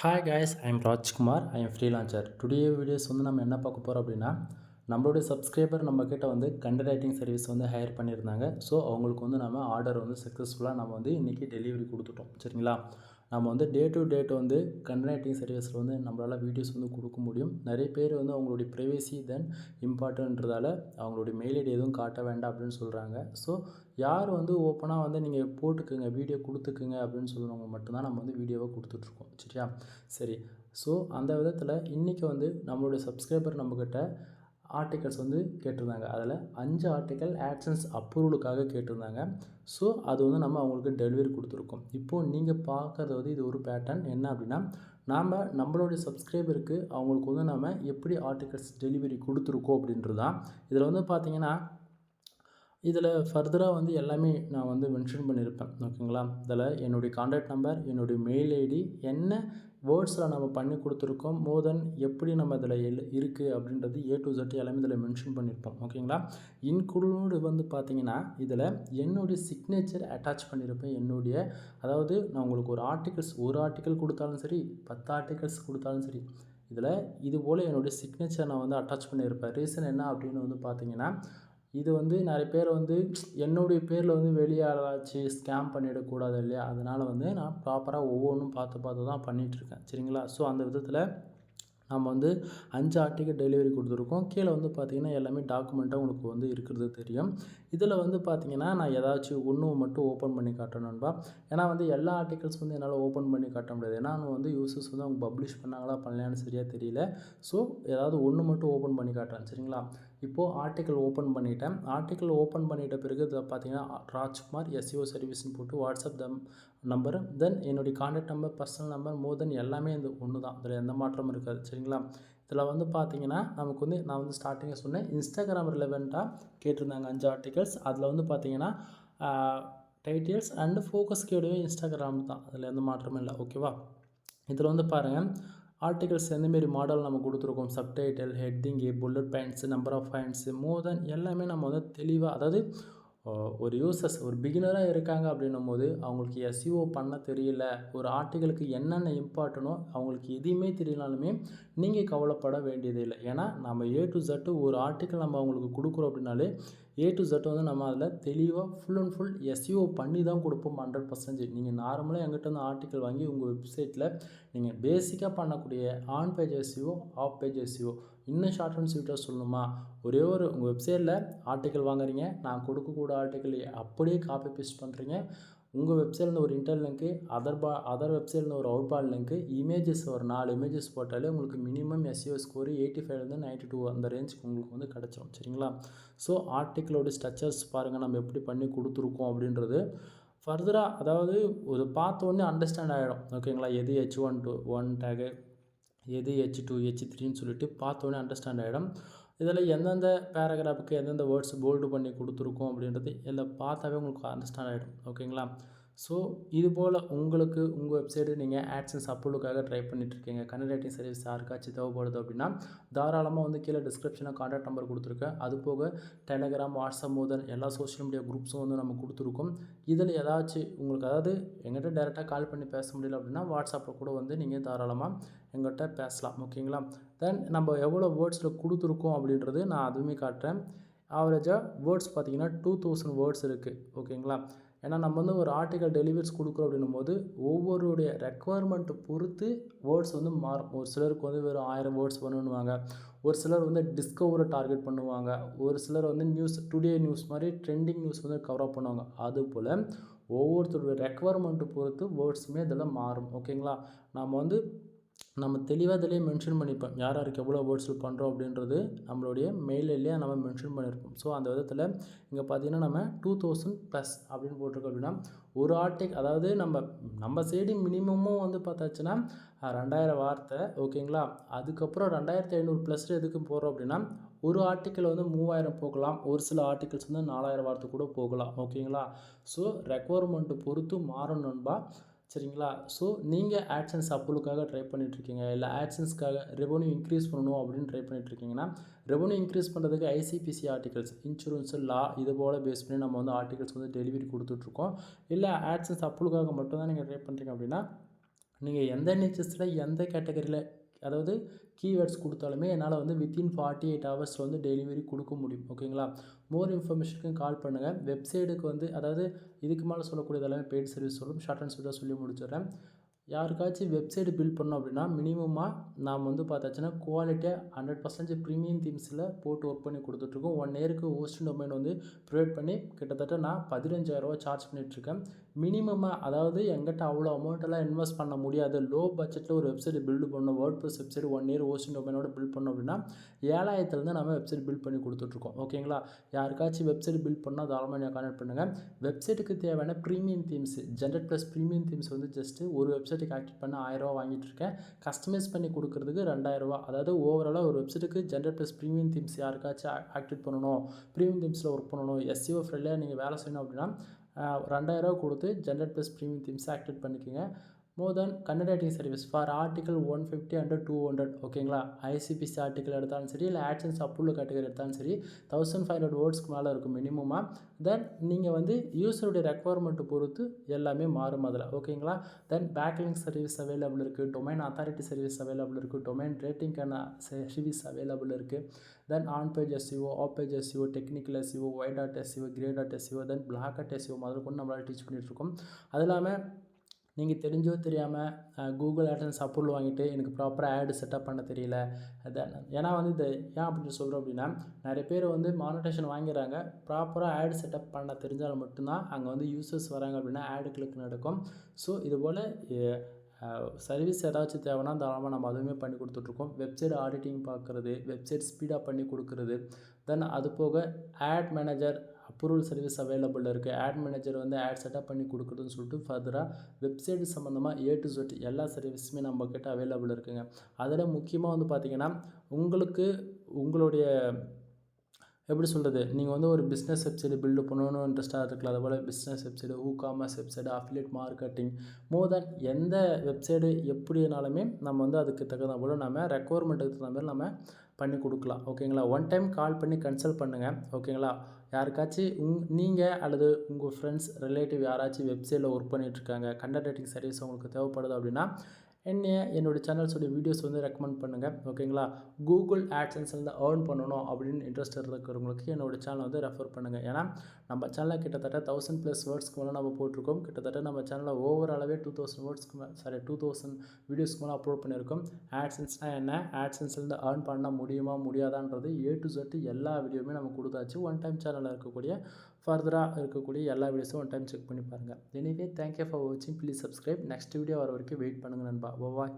Hi guys, I am Rajkumar. I am freelancer. Today videos வந்து நம்ம என்ன பார்க்க போகிறோம் அப்படின்னா, நம்மளுடைய சப்ஸ்கிரைபர் நம்மக்கிட்ட வந்து கண்டென்ட் ரைட்டிங் சர்வீஸ் வந்து ஹையர் பண்ணியிருந்தாங்க. ஸோ அவங்களுக்கு வந்து நம்ம ஆர்டர் வந்து சக்ஸஸ்ஃபுல்லாக நம்ம வந்து இன்றைக்கி டெலிவரி கொடுத்துட்டோம். சரிங்களா? நம்ம வந்து டே டு டேட் வந்து கண்டென்ட் ரைட்டிங் சர்வீஸில் வந்து நம்மளால் வீடியோஸ் வந்து கொடுக்க முடியும். நிறைய பேர் வந்து அவங்களுடைய ப்ரைவசி தென் இம்பார்ட்டன்றதால அவங்களுடைய மெயில் ஐடி எதுவும் காட்ட வேண்டாம் அப்படின்னு சொல்கிறாங்க. ஸோ யார் வந்து ஓப்பனாக வந்து நீங்கள் போட்டுக்குங்க, வீடியோ கொடுத்துக்குங்க அப்படின்னு சொல்கிறவங்க மட்டும்தான் நம்ம வந்து வீடியோவை கொடுத்துட்ருக்கோம். சரியா? சரி. ஸோ அந்த விதத்தில் இன்றைக்கி வந்து நம்மளுடைய சப்ஸ்கிரைபர் நம்மக்கிட்ட ஆர்டிகல்ஸ் வந்து கேட்டிருந்தாங்க. அதில் 5 ஆர்டிக்கல் ஆட்சன்ஸ் அப்ரூவலுக்காக கேட்டிருந்தாங்க. ஸோ அது வந்து நம்ம அவங்களுக்கு டெலிவரி கொடுத்துருக்கோம். இப்போது நீங்கள் பார்க்குறது வந்து இது ஒரு பேட்டர்ன் என்ன அப்படின்னா, நம்மளுடைய சப்ஸ்கிரைபருக்கு அவங்களுக்கு வந்து நம்ம எப்படி ஆர்டிகல்ஸ் டெலிவரி கொடுத்துருக்கோம் அப்படின்றது தான். இதில் வந்து பார்த்திங்கன்னா, இதில் ஃபர்தராக வந்து எல்லாமே நான் வந்து மென்ஷன் பண்ணியிருப்பேன். ஓகேங்களா? இதில் என்னுடைய கான்டாக்ட் நம்பர், என்னுடைய மெயில் ஐடி, என்ன வேர்ட்ஸில் நம்ம பண்ணி கொடுத்துருக்கோம், மோர் தென் எப்படி நம்ம இதில் இருக்குது அப்படின்றது ஏ டு Z எல்லாமே இதில் மென்ஷன் பண்ணியிருப்போம். ஓகேங்களா? இன்க்ளூடு வந்து பார்த்திங்கன்னா, இதில் என்னுடைய சிக்னேச்சர் அட்டாச் பண்ணியிருப்பேன். அதாவது நான் உங்களுக்கு ஒரு ஆர்டிக்கல் கொடுத்தாலும் சரி, 10 ஆர்டிகல்ஸ் கொடுத்தாலும் சரி, இதில் இது போல் என்னுடைய சிக்னேச்சர் நான் வந்து அட்டாச் பண்ணியிருப்பேன். ரீசன் என்ன அப்படின்னு வந்து பார்த்திங்கன்னா, இது வந்து நிறைய பேர் வந்து என்னுடைய பேரில் வந்து வெளியே யாராச்சு ஸ்கேம் பண்ணிடக்கூடாது இல்லையா? அதனால் வந்து நான் ப்ராப்பராக ஒவ்வொன்றும் பார்த்து தான் பண்ணிகிட்ருக்கேன். சரிங்களா? ஸோ அந்த விதத்தில் நம்ம வந்து 5 ஆர்டிக்கல் டெலிவரி கொடுத்துருக்கோம். கீழே வந்து பார்த்திங்கன்னா எல்லாமே டாக்குமெண்ட்டாக உங்களுக்கு வந்து இருக்கிறது தெரியும். இதில் வந்து பார்த்திங்கன்னா நான் ஏதாச்சும் ஒன்று மட்டும் ஓப்பன் பண்ணி காட்டுறேன் நண்பா. ஏன்னா வந்து எல்லா ஆர்டிகல்ஸ் வந்து என்னால் ஓப்பன் பண்ணி காட்ட முடியாது. ஏன்னா நான் வந்து யூசர்ஸ் வந்து அவங்க பப்ளிஷ் பண்ணாங்களா பண்ணலையான்னு சரியாக தெரியல. ஸோ ஏதாவது ஒன்று மட்டும் ஓப்பன் பண்ணி காட்டுறேன். சரிங்களா? இப்போது ஆர்டிக்கல் ஓப்பன் பண்ணிட்டேன். ஆர்டிக்கல் ஓப்பன் பண்ணிட்ட பிறகு இதில் பார்த்திங்கன்னா ராஜ்குமார் SEO சர்வீஸ்னு போட்டு வாட்ஸ்அப் நம்பரு, தென் என்னுடைய கான்டாக்ட் நம்பர், பர்சனல் நம்பர், மோர் தென் எல்லாமே இந்த ஒன்று தான். இதில் எந்த மாற்றமும் இருக்காது. சரிங்களா? இதில் வந்து பார்த்திங்கன்னா நமக்கு வந்து நான் வந்து ஸ்டார்டிங்கில் சொன்னேன், இன்ஸ்டாகிராம் ரிலவெண்ட்டாக கேட்டிருந்தாங்க 5 ஆர்டிகல்ஸ். அதில் வந்து பார்த்திங்கன்னா titles and focus keyword Instagram தான். அதில் எந்த மாற்றமும் இல்லை. ஓகேவா? இதில் வந்து பாருங்கள், ஆர்டிகல்ஸ் எந்தமாரி மாடல் நம்ம கொடுத்துருக்கோம், subtitle, heading, bullet points, number of points, more then எல்லாமே நம்ம வந்து தெளிவாக, அதாவது ஒரு யூசர்ஸ் ஒரு பிகினராக இருக்காங்க அப்படின்னும் போது அவங்களுக்கு SEO பண்ண தெரியல, ஒரு ஆர்டிகளுக்கு என்னென்ன இம்பார்ட்டனோ அவங்களுக்கு எதுவுமே தெரியலனாலுமே நீங்கள் கவலைப்பட வேண்டியது இல்லை. ஏன்னா நம்ம A to Z ஒரு ஆர்டிக்கல் நம்ம அவங்களுக்கு கொடுக்குறோம் அப்படின்னாலே A to Z வந்து நம்ம அதில் தெளிவாக ஃபுல் அண்ட் ஃபுல் SEO பண்ணி தான் கொடுப்போம் 100%. நீங்கள் நார்மலாக எங்கிட்ட வந்து ஆர்டிக்கல் வாங்கி உங்கள் வெப்சைட்டில் நீங்கள் பேசிக்காக பண்ணக்கூடிய on page SEO, off page SEO, இன்னும் ஷார்ட் அண்ட் ஸ்வீட்டாக சொல்லணுமா, ஒரே ஒரு உங்கள் வெப்சைட்டில் ஆர்டிக்கல் வாங்குறீங்க, நான் கொடுக்கக்கூடிய ஆர்டிக்கல் அப்படியே காப்பி பேஸ்ட் பண்ணுறீங்க, உங்கள் வெப்சைட்லேருந்து ஒரு இன்டர் லிங்க்கு, அதர் வெப்சைட்லேருந்து ஒரு அவுட்பால் லிங்க்கு, இமேஜஸ் ஒரு 4 இமேஜஸ் போட்டாலே உங்களுக்கு மினிமம் SEO ஸ்கோர் 85லேருந்து 92 அந்த ரேஞ்சுக்கு உங்களுக்கு வந்து கிடச்சிரும். சரிங்களா? ஸோ ஆர்டிக்கலோட ஸ்ட்ரக்சர்ஸ் பாருங்கள் நம்ம எப்படி பண்ணி கொடுத்துருக்கோம் அப்படின்றது ஃபர்தராக, அதாவது ஒரு பார்த்தோன்னே அண்டர்ஸ்டாண்ட் ஆகிடும். ஓகேங்களா? எது H1 டேகு, எது H2 H3ன்னு சொல்லிட்டு பார்த்தோன்னே அண்டர்ஸ்டாண்ட் ஆகிடும். இதில் எந்தெந்த பேராகிராஃபுக்கு எந்தெந்த வேர்ட்ஸ் போல்டு பண்ணி கொடுத்துருக்கோம் அப்படின்றது இதில் பார்த்தாவே உங்களுக்கு அண்டர்ஸ்டாண்ட் ஆகிடும். ஓகேங்களா? ஸோ இது போல் உங்களுக்கு உங்கள் வெப்சைட்டு நீங்கள் ஆட்சன்ஸ் அப்ரூவலுக்காக ட்ரை பண்ணிட்டுருக்கீங்க, கண்டென்ட் ரைட்டிங் சர்வீஸ் யாருக்காச்சும் தேவைப்படுது அப்படின்னா தாராளமாக வந்து கீழே டிஸ்கிரிப்ஷனில் கான்டாக்ட் நம்பர் கொடுத்துருக்கேன். அது போக டெலகிராம், வாட்ஸ்அப், மோதல் எல்லா சோஷியல் மீடியா குரூப்ஸும் வந்து நம்ம கொடுத்துருக்கோம். இதில் ஏதாச்சும் உங்களுக்கு, அதாவது எங்கிட்ட டேரெக்டாக கால் பண்ணி பேச முடியல அப்படின்னா வாட்ஸ்அப்பில் கூட வந்து நீங்கள் தாராளமாக எங்கிட்ட பேசலாம். ஓகேங்களா? தென் நம்ம எவ்வளோ வேர்ட்ஸில் கொடுத்துருக்கோம் அப்படின்றது நான் அதுவுமே காட்டுறேன். ஆவரேஜாக வேர்ட்ஸ் பார்த்திங்கன்னா 2000 வேர்ட்ஸ் இருக்குது. ஓகேங்களா? ஏன்னா நம்ம வந்து ஒரு ஆர்டிக்கல் டெலிவரிஸ் கொடுக்குறோம் அப்படின்னும் போது ஒவ்வொருடைய ரெக்குவயர்மெண்ட்டை பொறுத்து வேர்ட்ஸ் வந்து மாறும். ஒரு சிலருக்கு வந்து வெறும் 1000 வேர்ட்ஸ் பண்ணுவாங்க, ஒரு சிலர் வந்து டிஸ்கவரை டார்கெட் பண்ணுவாங்க, ஒரு சிலர் வந்து நியூஸ், டுடே நியூஸ் மாதிரி ட்ரெண்டிங் நியூஸ் வந்து கவரப் பண்ணுவாங்க. அதுபோல் ஒவ்வொருத்தருடைய ரெக்குவயர்மெண்ட்டை பொறுத்து வேர்ட்ஸுமே இதெல்லாம் மாறும். ஓகேங்களா? நம்ம தெளிவாக இதிலேயே மென்ஷன் பண்ணிப்போம், யார் யாருக்கு எவ்வளோ வேர்ட்ஸில் பண்ணுறோம் அப்படின்றது நம்மளுடைய மெயிலிலேயே நம்ம மென்ஷன் பண்ணியிருப்போம். ஸோ அந்த விதத்தில் இங்கே பார்த்திங்கன்னா நம்ம 2000+ அப்படின்னு போட்டிருக்கோம் அப்படின்னா ஒரு அதாவது நம்ம சைடு மினிமமும் வந்து பார்த்தாச்சுன்னா 2000 வார்த்தை. ஓகேங்களா? அதுக்கப்புறம் 2500+ எதுக்கு போகிறோம் அப்படின்னா ஒரு ஆர்டிக்கல் வந்து 3000 போகலாம், ஒரு சில ஆர்டிகல்ஸ் வந்து 4000 வார்த்தை கூட போகலாம். ஓகேங்களா? ஸோ ரெக்குவயர்மெண்ட்டு பொறுத்து மாறும் நண்பா. சரிங்களா? ஸோ நீங்கள் ஆட்சன்ஸ் அப்ரூவலுக்காக ட்ரை பண்ணிகிட்ருக்கீங்க, இல்லை ஆட்சன்ஸ்க்காக ரெவன்யூ இன்க்ரீஸ் பண்ணணும் அப்படின்னு ட்ரை பண்ணிகிட்ருக்கீங்கன்னா, ரெவன்யூ இன்க்ரீஸ் பண்ணுறதுக்கு ICPC ஆர்டிகல்ஸ், இன்சூரன்ஸு, லா, இது போல் பேஸ் பண்ணி நம்ம வந்து ஆர்டிகல்ஸ் வந்து டெலிவரி கொடுத்துட்ருக்கோம். இல்லை ஆட்சன்ஸ் அப்ரூவலுக்காக மட்டும் தான் நீங்கள் ட்ரை பண்ணுறீங்க அப்படின்னா நீங்கள் எந்த நிச்சஸில் எந்த கேட்டகரியில் அதாவது கீவேர்ட்ஸ் கொடுத்தாலுமே என்னால் வந்து வித்தின் 48 ஹவர்ஸில் வந்து டெலிவரி கொடுக்க முடியும். ஓகேங்களா? மோர் இன்ஃபர்மேஷனுக்கு கால் பண்ணுங்கள். வெப்சைட்டுக்கு வந்து அதாவது இதுக்கு மேலே சொல்லக்கூடியது எல்லாமே பெய்ட் சர்வீஸ் சொல்லும். ஷார்ட் அண்ட் ஸ்வீட்டாக சொல்லி முடிச்சிடுறேன். யாருக்காச்சும் வெப்சைட் பில்ட் பண்ணோம் அப்படின்னா மினிமமாக நாம் வந்து பார்த்தாச்சுன்னா குவாலிட்டியாக 100% ப்ரீமியம் தீம்ஸில் போட்டு ஒர்க் பண்ணி கொடுத்துட்ருக்கோம். 1 இயருக்கு ஹோஸ்டிங் டொமைன் வந்து ப்ரொவைட் பண்ணி கிட்டத்தட்ட நான் 15,000 சார்ஜ் பண்ணிகிட்ருக்கேன். மினிமமாக அதாவது எங்கிட்ட அவ்வளோ அமௌண்ட்டெல்லாம் இன்வெஸ்ட் பண்ண முடியாது. லோ பட்ஜெட்டில் ஒரு வெப்சைட் பில்டு பண்ணணும். வேர்ட்பிரஸ் வெப்சைட் 1 இயர் ஹோஸ்டிங் டொமைனோட பில்ட் பண்ணோம் அப்படின்னா 7,000 நம்ம வெப்சைட் பில்ட் பண்ணி கொடுத்துட்ருக்கோம். ஓகேங்களா? யாருக்காச்சும் வெப்சைட் பில்ட் பண்ணால் தாராளமாக கான்டாக்ட் பண்ணுங்கள். வெப்சைட்டுக்கு தேவையான premium themes generate plus premium themes வந்து ஜஸ்ட்டு ஒரு வெப்சைட்டுக்கு ஆக்டிவேட் பண்ண 1000 வாங்கிட்டு இருக்கேன். கஸ்டமைஸ் பண்ணி கொடுக்குறதுக்கு 2000. அதாவது ஓவராலாக ஒரு வெப்சைட்டுக்கு ஜென்ரேட் ப்ளஸ் ப்ரீமியம் தீம்ஸ் யாருக்காச்சும் ஆக்டிவேட் பண்ணணும், ப்ரீமியம் தீம்ஸில் ஒர்க் பண்ணணும், எஸ்இஓ ஃப்ரெண்ட்லியாக நீங்கள் வேலை செய்யணும் அப்படின்னா 2000 கொடுத்து ஜென்ரேட் ப்ளஸ் ப்ரீமியம் தீம்ஸை ஆக்டிவேட் பண்ணிக்கோங்க. More then content writing service for article 150 and 200. ஓகேங்களா? ஐசிபிசி ஆர்டிக்கல் எடுத்தாலும் சரி, இல்லை ஆட்சன்ஸ் அப்ரூவல் கேட்டகரி எடுத்தாலும் சரி 1500 வேர்ட்ஸ்க்கு மேலே இருக்கும் மினிமமாக. தென் நீங்கள் வந்து யூஸருடைய ரெக்குவயர்மெண்ட்டு பொறுத்து எல்லாமே மாறும் அதில். ஓகேங்களா? தென் பேக்லிங்க் சர்வீஸ் அவைலபிள் இருக்குது, டொமைன் அத்தாரிட்டி சர்வீஸ் அவைலபிள் இருக்குது, டொமைன் ரேட்டிங்கான சர்வீஸ் அவைலபிள் இருக்குது. Then on page SEO, off page SEO, technical SEO, white dot SEO, grey dot SEO, then black dot SEO முதல் கொண்டு நம்மளால் டீச் பண்ணிகிட்ருக்கோம். அது இல்லாமல் நீங்கள் தெரிஞ்சோ தெரியாமல் கூகுள் ஆட்சன்ஸ் அப்ரூவல் வாங்கிட்டு எனக்கு ப்ராப்பராக ஆடு செட்டப் பண்ண தெரியல. அதான் ஏன்னா வந்து இது ஏன் அப்படி சொல்கிறோம் அப்படின்னா நிறைய பேர் வந்து மானிட்டேஷன் வாங்கிறாங்க. ப்ராப்பராக ஆடு செட்டப் பண்ண தெரிஞ்சால் மட்டும்தான் அங்கே வந்து யூசர்ஸ் வராங்க அப்படின்னா ஆடு கிளிக் நடக்கும். ஸோ இதுபோல் சர்வீஸ் ஏதாச்சும் தேவைன்னா தாராளமாக நம்ம அதுவுமே பண்ணி கொடுத்துட்ருக்கோம். வெப்சைட் ஆடிட்டிங் பார்க்குறது, வெப்சைட் ஸ்பீடாக பண்ணி கொடுக்குறது. தென் அது போக ad manager approval service available இருக்குது. ஆட் மேனேஜர் வந்து ஆட் செட்டப் பண்ணி கொடுக்குறதுன்னு சொல்லிட்டு ஃபர்தராக வெப்சைட் சம்மந்தமாக A to Z எல்லா சர்வீஸுமே நம்மக்கிட்ட அவைலபிள் இருக்குங்க. அதில் முக்கியமாக வந்து பார்த்திங்கன்னா உங்களுக்கு உங்களுடைய எப்படி சொல்கிறது, நீங்கள் வந்து ஒரு பிஸ்னஸ் வெப்சைட் பில்டு பண்ணணும்னு இன்ட்ரெஸ்ட்டாக இருக்கலாம். அதுபோல் business website, commerce website, affiliate marketing, more then எந்த வெப்சைடு எப்படினாலுமே நம்ம வந்து அதுக்கு தகுந்த போல் நம்ம ரெக்குவயர்மெண்ட்டுக்கு தகுந்த மாதிரி நம்ம பண்ணி கொடுக்கலாம். ஓகேங்களா? ஒன் டைம் கால் பண்ணி கன்சல்ட் பண்ணுங்கள். ஓகேங்களா? யாருக்காச்சும் நீங்கள் அல்லது உங்கள் ஃப்ரெண்ட்ஸ் ரிலேட்டிவ் யாராச்சும் வெப்சைட்டில் ஒர்க் பண்ணிகிட்ருக்காங்க, கண்டென்ட் ரைட்டிங் சர்வீஸ் உங்களுக்கு தேவைப்படுது அப்படின்னா என்னோடய சேனல்ஸோட வீடியோஸ் வந்து ரெக்கமெண்ட் பண்ணுங்கள். ஓகேங்களா? கூகுள் ஆட்சன்ஸ்லேருந்து ஏர்ன் பண்ணணும் அப்படின்னு இன்ட்ரெஸ்ட் இருக்கிறவங்களுக்கு என்னோடய சேனலை வந்து ரெஃபர் பண்ணுங்கள். ஏன்னா நம்ம சேனலில் கிட்டத்தட்ட 1000+ வேர்ட்ஸ்க்கு மேலே நம்ம போட்டிருக்கோம். கிட்டத்தட்ட நம்ம சேனலில் ஓவராலாகவே 2000 வீடியோஸ்க்கு மேலே அப்லோட் பண்ணியிருக்கோம். ஆட்சன்ஸ்னால் என்ன, ஆட்சன்ஸ்லேருந்து ஏர்ன் பண்ண முடியுமா முடியாதான்றது A to Z எல்லா வீடியோவுமே நம்ம கொடுத்தாச்சு. ஒன் டைம் சேனலில் இருக்கக்கூடிய ஃபர்தராக இருக்கக்கூடிய எல்லா வீடியோஸும் ஒன் டைம் செக் பண்ணி பாருங்கள். எனிவே தேங்க்யூ ஃபார் வாட்சிங். Please subscribe. நெக்ஸ்ட் வீடியோ வர வரைக்கும் வெயிட் பண்ணுங்கள் நண்பா. பாய்.